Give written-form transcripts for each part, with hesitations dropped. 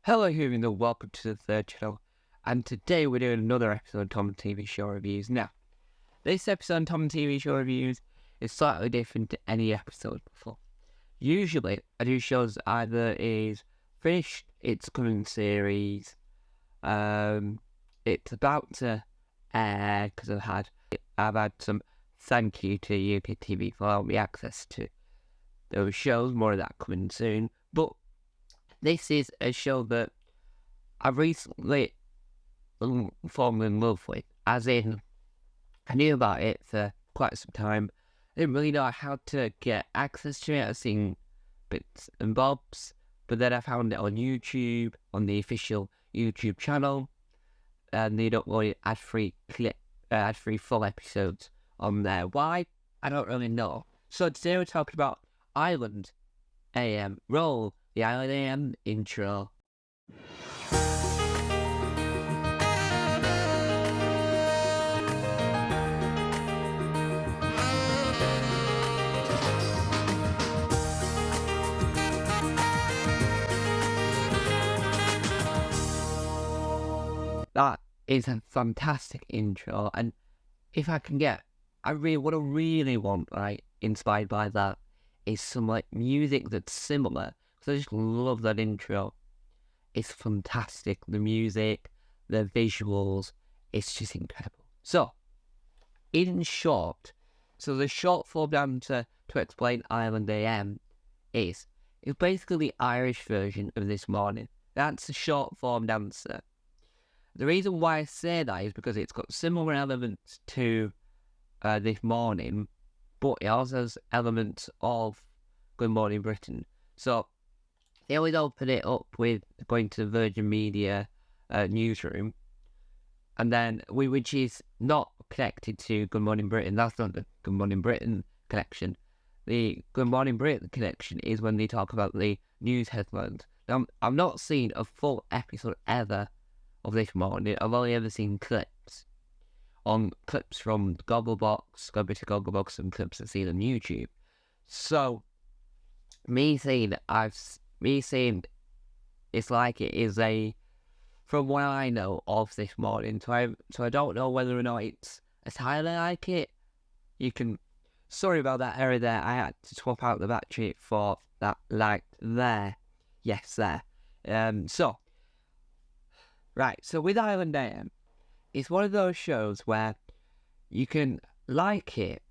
Hello humans and welcome to the third channel, and today we're doing another episode of Tom and TV Show Reviews. Now, this episode of Tom and TV Show Reviews is slightly different to any episode before. Usually, I do shows either is finished its current series, it's about to air because I've had some thank you to UK TV for allowing me access to those shows, more of that coming soon, but this is a show that I've recently fallen in love with, as in, I knew about it for quite some time. I didn't really know how to get access to it. I've seen bits and bobs, but then I found it on YouTube, on the official YouTube channel, and they don't want ad-free full episodes on there. Why? I don't really know. So today we're talking about Island AM. Roll the Island AM intro. That is a fantastic intro, and if I can get, what I really want, right, inspired by that, is some like music that's similar. So I just love that intro. It's fantastic. The music, the visuals, it's just incredible. So, in short, the short form answer to explain Island AM is basically the Irish version of This Morning. That's the short form answer. The reason why I say that is because it's got similar elements to This Morning, but it also has elements of Good Morning Britain. So they always open it up with going to the Virgin Media newsroom, and then which is not connected to Good Morning Britain. That's not the Good Morning Britain connection. The Good Morning Britain connection is when they talk about the news headlines. Now, I've not seen a full episode ever of This Morning. I've only ever seen clips from Gogglebox, go to Gogglebox, and clips I've seen on YouTube. So me saying it's like it is from what I know of This Morning. So I don't know whether or not it's entirely like it. Sorry about that error there. I had to swap out the battery for that light there. Yes, there. So with Island AM, it's one of those shows where you can like it,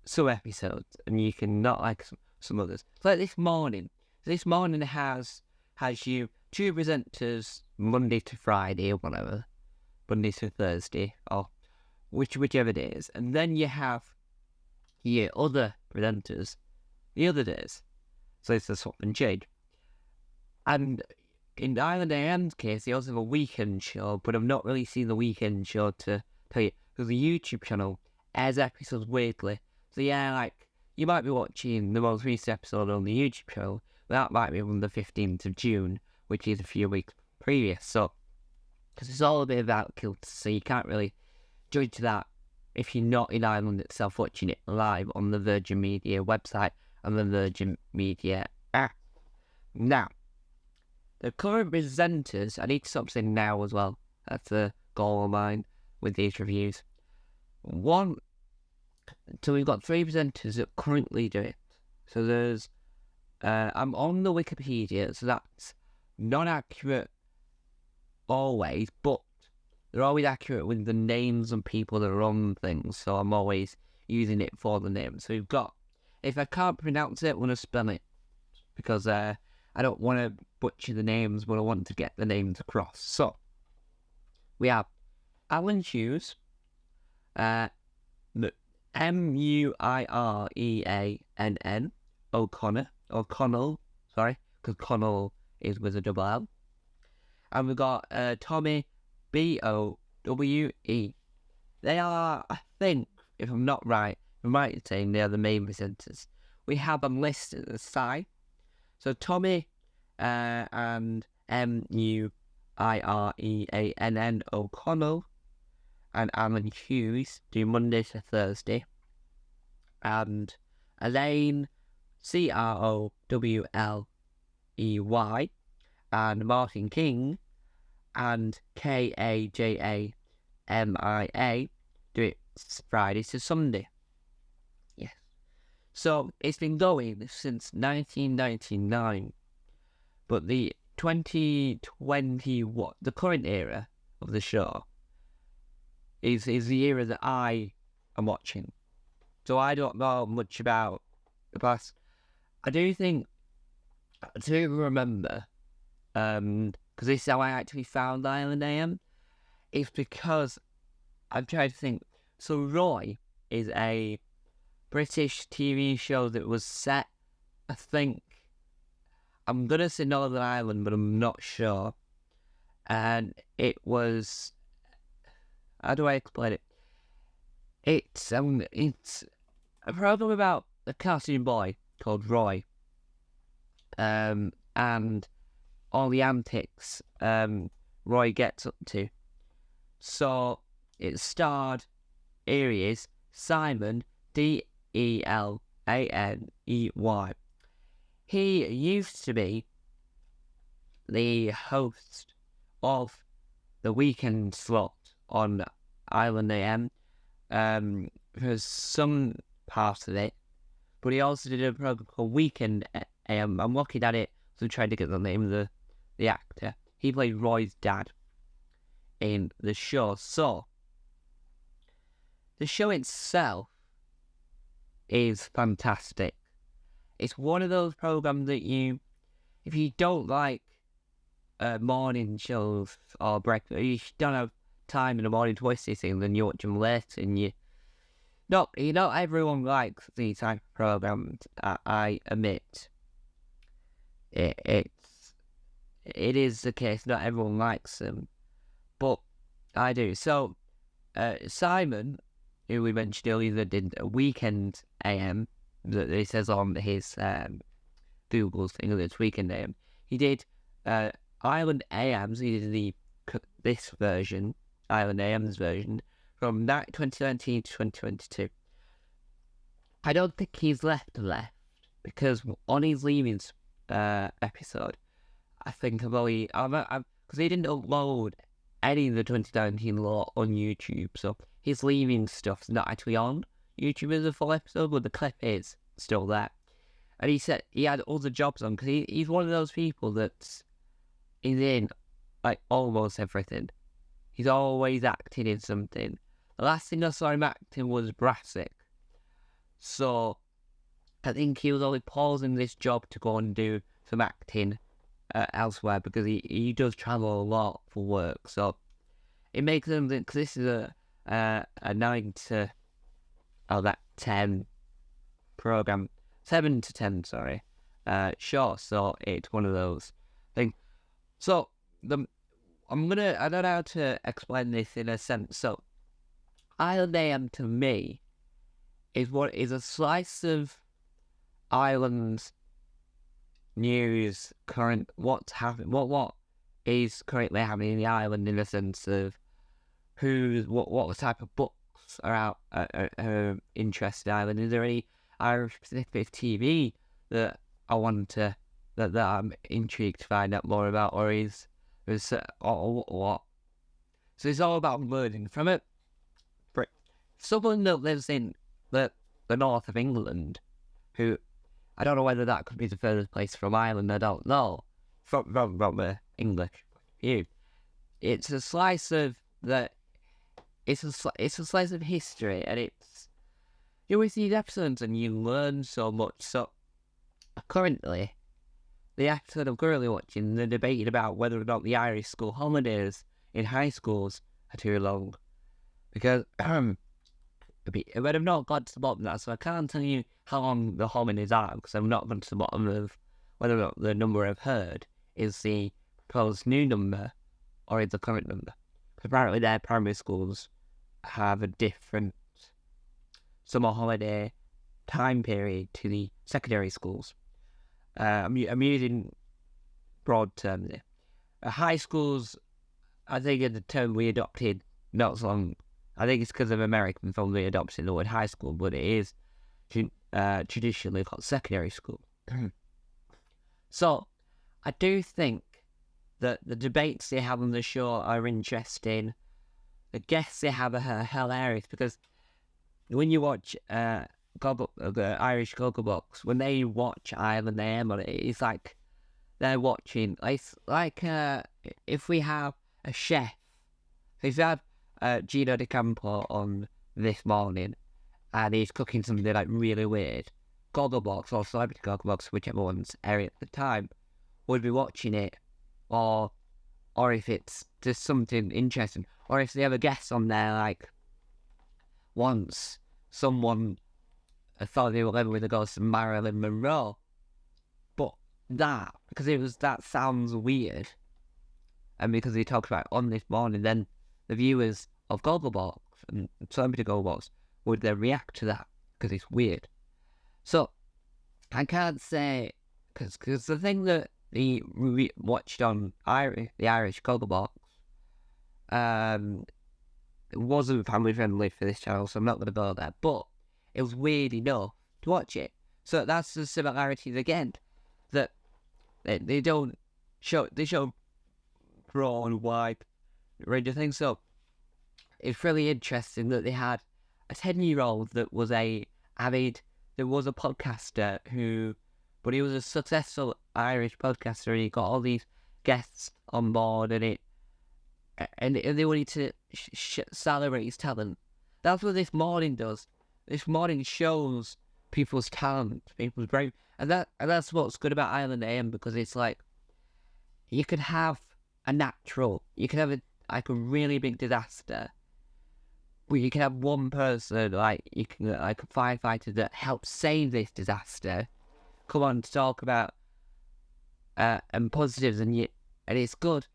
some episodes, and you can not like some others. Like This Morning. This Morning has you two presenters Monday to Friday or whatever, Monday to Thursday, or whichever it is, and then you have your other presenters the other days. So it's a swap and change. And in Island AM's case, they also have a weekend show, but I've not really seen the weekend show to tell you, because the YouTube channel airs episodes weekly. So yeah, like, you might be watching the most recent episode on the YouTube channel, but that might be on the 15th of June, which is a few weeks previous. So, because it's all a bit about kilter, so you can't really judge that if you're not in Ireland itself watching it live on the Virgin Media website and the Virgin Media app. Now, the current presenters, I need to stop saying now as well. That's a goal of mine with these reviews. So we've got three presenters that currently do it. So there's, I'm on the Wikipedia, so that's not accurate always, but they're always accurate with the names and people that are on things, so I'm always using it for the names. So we've got, if I can't pronounce it, I'm going to spell it, because I don't want to butcher the names, but I want to get the names across. So, we have Alan Hughes, Muireann O'Connell, because Connell is with a double L. And we've got Tommy Bowe. They are, I think, if I'm not right, I'm right in saying they are the main presenters. We have them listed at the side. So Tommy and Muireann O'Connell and Alan Hughes do Monday to Thursday. And Elaine, Crowley, and Martin King and KAJAMIA do it Friday to Sunday. Yes. So it's been going since 1999. But the 2020, the current era of the show is the era that I am watching. So I don't know much about the past. I do remember, because this is how I actually found Island AM. It's because I'm trying to think. So Roy is a British TV show that was set, I think, I'm going to say Northern Ireland, but I'm not sure. And it was, how do I explain it? It's a program about a cartoon boy called Roy. And all the antics Roy gets up to. So it starred, here he is, Simon, Delaney. He used to be the host of the weekend slot on Island AM for some part of it, but he also did a program called Weekend AM. I'm looking at it, so I'm trying to get the name of the actor. He played Roy's dad in the show. So the show itself is fantastic. It's one of those programs that if you don't like morning shows or breakfast, you don't have time in the morning to watch these things, then you watch them late, and not everyone likes these type of programs. I admit it is the case. Not everyone likes them, but I do. So Simon, who we mentioned earlier, that did a Weekend AM. That it says on his Google's thing that it's Weekend AM. He did Island AM's. He did this version, Island AM's version, from 2019 to 2022. I don't think he's left because on his leaving episode, I think because he didn't upload any of the 2019 lot on YouTube, so his leaving stuff's not actually on YouTube as a full episode, but the clip is still there. And he said he had other jobs on, because he's one of those people that's in like almost everything. He's always acting in something. The last thing I saw him acting was Brassic. So I think he was only pausing this job to go and do some acting elsewhere, because he does travel a lot for work. So it makes him think, because this is a 9 to 10 program, 7 to 10, sorry, sure. So it's one of those things. So I don't know how to explain this in a sense. So Island AM to me is a slice of Ireland's news, current, what's happening, what is currently happening in the island, in the sense of what type of books are out interested in Ireland. Is there any Irish Pacific TV that I want to that I'm intrigued to find out more about, or what? So it's all about learning from it. Someone that lives in the north of England, who I don't know whether that could be the furthest place from Ireland. I don't know from the English view. It's a slice of that. It's a slice of history, and it's you always see these episodes and you learn so much. So currently, the episode I'm currently watching, they're debating about whether or not the Irish school holidays in high schools are too long, because but I've not got to the bottom of that, so I can't tell you how long the holidays are, because I've not got to the bottom of whether or not the number I've heard is the proposed new number or is the current number. Apparently their primary schools have a different summer holiday time period to the secondary schools. I'm using broad terms here. High schools, I think, is the term we adopted not so long. I think it's because of American film they adopted the word high school, but it is traditionally called secondary school. So I do think The debates they have on the show are interesting. The guests they have are hilarious because when you watch the Irish Gogglebox, when they watch Ireland AM on it, it's like they're watching. It's like if we have a chef, if we have Gino De Campo on this morning, and he's cooking something like really weird, Gogglebox or Celebrity Gogglebox, whichever one's airing at the time, would be watching it, or if it's just something interesting, or if they have a guest on there, like once someone thought they were living with a ghost of Marilyn Monroe, but that sounds weird, and because they talked about it on this morning, then the viewers of Gogglebox and Celebrity Gogglebox would then react to that because it's weird. So I can't say because the thing that they watched on the Irish Gogglebox it wasn't family friendly for this channel, so I'm not going to go there, but it was weird enough to watch it. So that's the similarities again, that they don't show, they show pro and wide range of things. So it's really interesting that they had a 10-year-old that was there was a podcaster but he was a successful Irish podcaster, and he got all these guests on board, and they wanted to celebrate his talent. That's what this morning does. This morning shows people's talent, people's brain, and that's what's good about Ireland AM, because it's like you could have you can have a really big disaster, but you can have one person, like a firefighter that helps save this disaster, come on to talk about and positives, and it's good.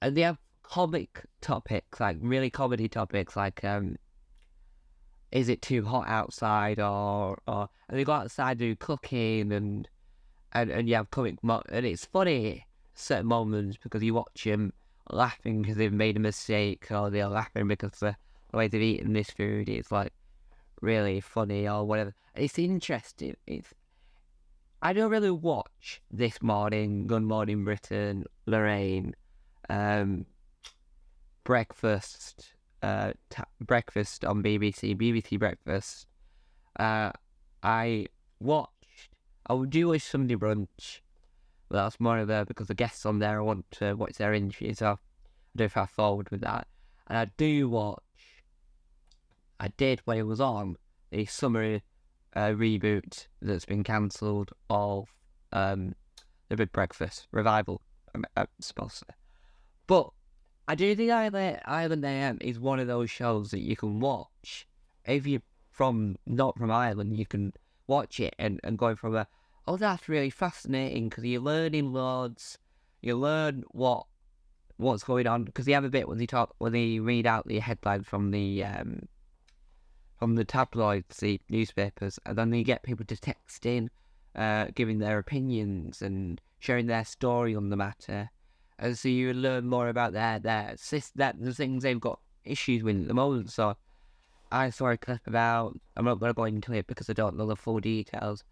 And they have comic topics, like really comedy topics, like is it too hot outside, or and they go outside to do cooking, and you have comic and it's funny at certain moments because you watch them laughing because they've made a mistake, or they're laughing because the way they've eaten this food is like really funny or whatever. And it's interesting. I don't really watch This Morning, Good Morning Britain, Lorraine, Breakfast, Breakfast on BBC Breakfast. I would do watch Sunday Brunch, but that's more of because the guests on there I want to watch their interviews, so I don't fast forward with that. And I did when it was on, the summer reboot that's been cancelled of The Big Breakfast revival, I'm supposed to say. But I do think Ireland AM is one of those shows that you can watch if you're not from Ireland. You can watch it and go from that's really fascinating, because you're learning loads. You learn what's going on, because they have a bit when they read out the headlines from the tabloids, the newspapers, and then they get people to text in, giving their opinions and sharing their story on the matter. And so you learn more about the things they've got issues with at the moment. So I saw a clip about, I'm not going to go into it because I don't know the full details,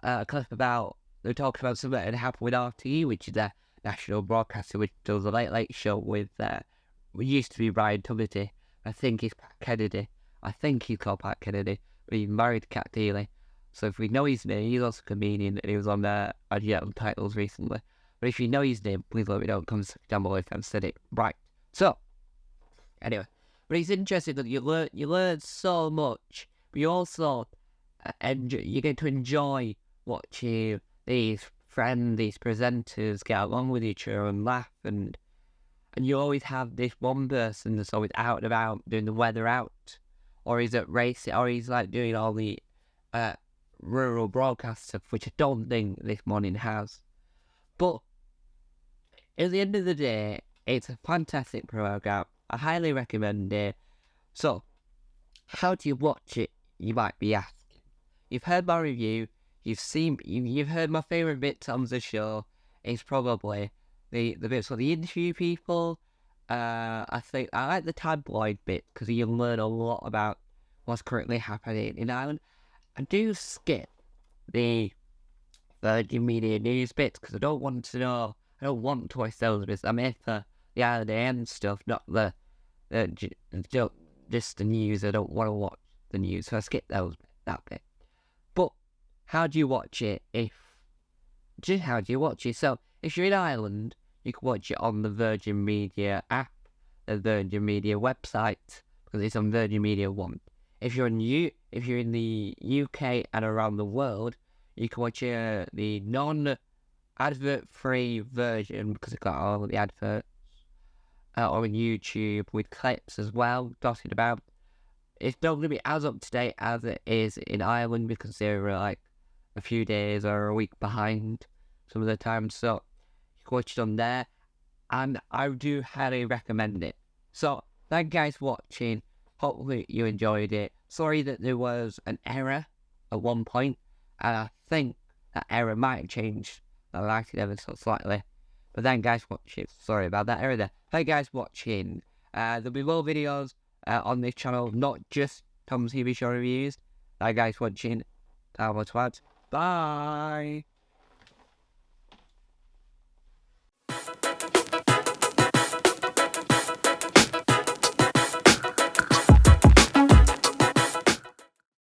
a clip about, they talked about something that had happened with RTE, which is their national broadcaster, which does a Late Late Show with, what used to be Brian Tuberty. I think he's Pat Kennedy. I think he's called Pat Kennedy, but he's married to Cat Deely. So if we know his name, he's also a comedian, and he was on IGL titles recently. But if you know his name, please let me know. Comment down below if I've said it right. So, anyway, but it's interesting that you learn so much, but you also you get to enjoy watching these presenters get along with each other and laugh, and you always have this one person that's always out and about doing the weather out, or he's at racing, or he's like doing all the rural broadcast stuff, which I don't think This Morning has. But at the end of the day, it's a fantastic program. I highly recommend it. So, how do you watch it, you might be asking? You've heard my review, you've heard my favourite bits on the show. It's probably the bits where they interview people. I think I like the tabloid bit, because you learn a lot about what's currently happening in Ireland. I do skip the Virgin Media news bits, because I don't want to know I don't want to watch those bits. I'm here for the end stuff, not just the news. I don't want to watch the news, so I skip that bit. But how do you watch it? How do you watch it? So if you're in Ireland, you can watch it on the Virgin Media app, the Virgin Media website, because it's on Virgin Media One. If you're in the UK and around the world, you can watch the non-advert-free version, because it's got all the adverts, on YouTube with clips as well, dotted about. It's not going to be as up to date as it is in Ireland, because they're like a few days or a week behind some of the time. So you can watch it on there, and I do highly recommend it. So thank you guys for watching. Hopefully you enjoyed it. Sorry that there was an error at one point, and I think that error might have changed the lighting ever so slightly. But then guys watching, sorry about that error there. Thank you guys for watching. There'll be more videos on this channel, not just Tom's TV show reviews. Thank you guys for watching. Bye.